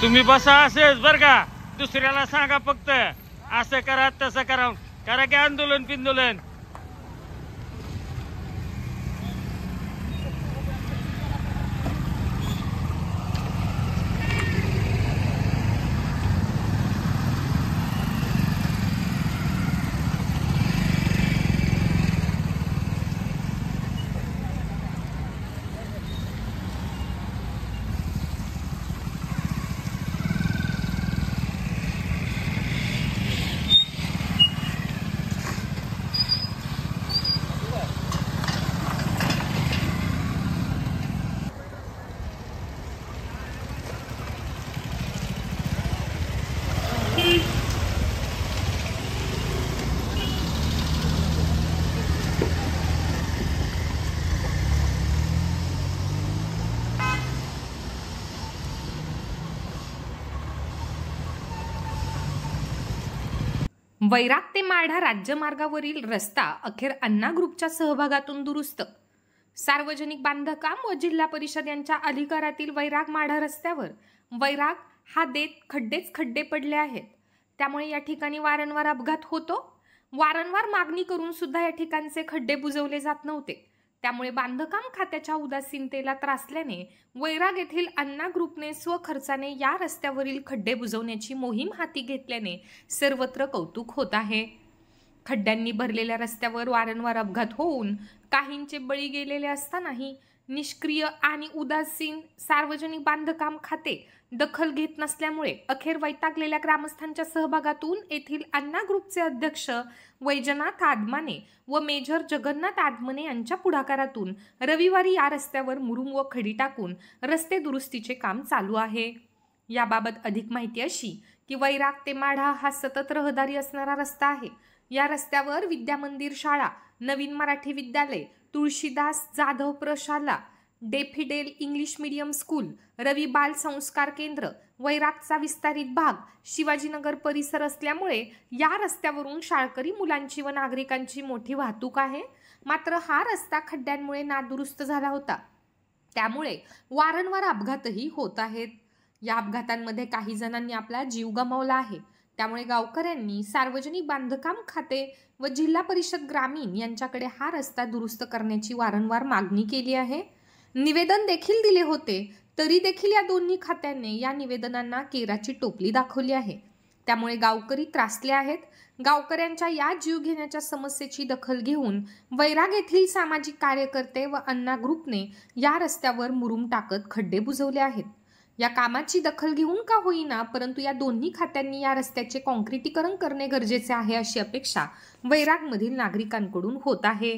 तुम्ही बसा असेच बर का, दुसऱ्याला सांगा फक्त असं करा तसं करा, करा की आंदोलन पिंदोलन। वैराग ते माढा राज्यमार्गावरील रस्ता अखेर अण्णा ग्रुपच्या सहभागातून दुरुस्त। सार्वजनिक बांधकाम व जिल्हा परिषद यांच्या अधिकारातील वैराग माढा रस्त्यावर वैराग हा देत खड्डेच खड्डे पडले आहेत। त्यामुळे या ठिकाणी वारंवार अपघात होतो। वारंवार मागणी करून सुद्धा या ठिकाणचे खड्डे बुजवले जात नव्हते। त्यामुळे बांधकाम खात्याच्या उदासीनतेला त्रासल्याने वैराग येथील अण्णा ग्रुपने स्वखर्चाने या रस्त्यावरील खड्डे बुजवण्याची मोहीम हाती घेतल्याने सर्वत्र कौतुक होत आहे। खड्ड्यांनी भरलेल्या रस्त्यावर वारंवार अपघात होऊन काहींचे बळी गेलेले असतानाही निष्क्रिय आणि उदासीन सार्वजनिक बांधकाम खाते दखल घेत नसल्यामुळे अखेर वैतागलेल्या ग्रामस्थांच्या सहभागातून येथील अण्णा ग्रुपचे अध्यक्ष वैजनाथ आदमाने व मेजर जगन्नाथ आदमने यांच्या पुढाकारातून रविवारी या रस्त्यावर मुरुम व खडी टाकून रस्ते दुरुस्तीचे काम चालू आहे। याबाबत अधिक माहिती अशी की वैराग ते माढा हा सतत रहदारी असणारा रस्ता आहे। या रस्त्यावर विद्यामंदिर शाळा, नवीन मराठी विद्यालय, तुळशीदास जाधव प्रशाला, डेफिडेल इंग्लिश मीडियम स्कूल, रवी बाल संस्कार केंद्र, वैरागचा विस्तारित भाग, शिवाजीनगर परिसर असल्यामुळे या रस्त्यावरून शाळकरी मुलांची व नागरिकांची मोठी वाहतूक आहे। मात्र हा रस्ता खड्ड्यांमुळे नादुरुस्त झाला होता, त्यामुळे वारंवार अपघातही होत आहेत। या अपघातांमध्ये काही जणांनी आपला जीव गमावला आहे। त्यामुळे गावकऱ्यांनी सार्वजनिक बांधकाम खाते व जिल्हा परिषद ग्रामीण यांच्याकडे हा रस्ता दुरुस्त करण्याची वारंवार मागणी केली आहे। निवेदन देखील दिले होते, तरी देखील या दोन्ही खात्यांनी या निवेदनांना केराची टोपली दाखवली आहे। त्यामुळे गावकरी त्रासले आहेत। गावकऱ्यांच्या या जीव घेण्याच्या समस्येची दखल घेऊन वैराग येथील सामाजिक कार्यकर्ते व अण्णा ग्रुपने या रस्त्यावर मुरुम टाकत खड्डे बुजवले आहेत। या कामाची दखल घेऊन का होईना, परंतु या दोन्ही खात्यांनी या रस्त्याचे काँक्रिटीकरण करणे गरजेचे आहे अशी अपेक्षा वैरागमधील नागरिकांकडून होत आहे।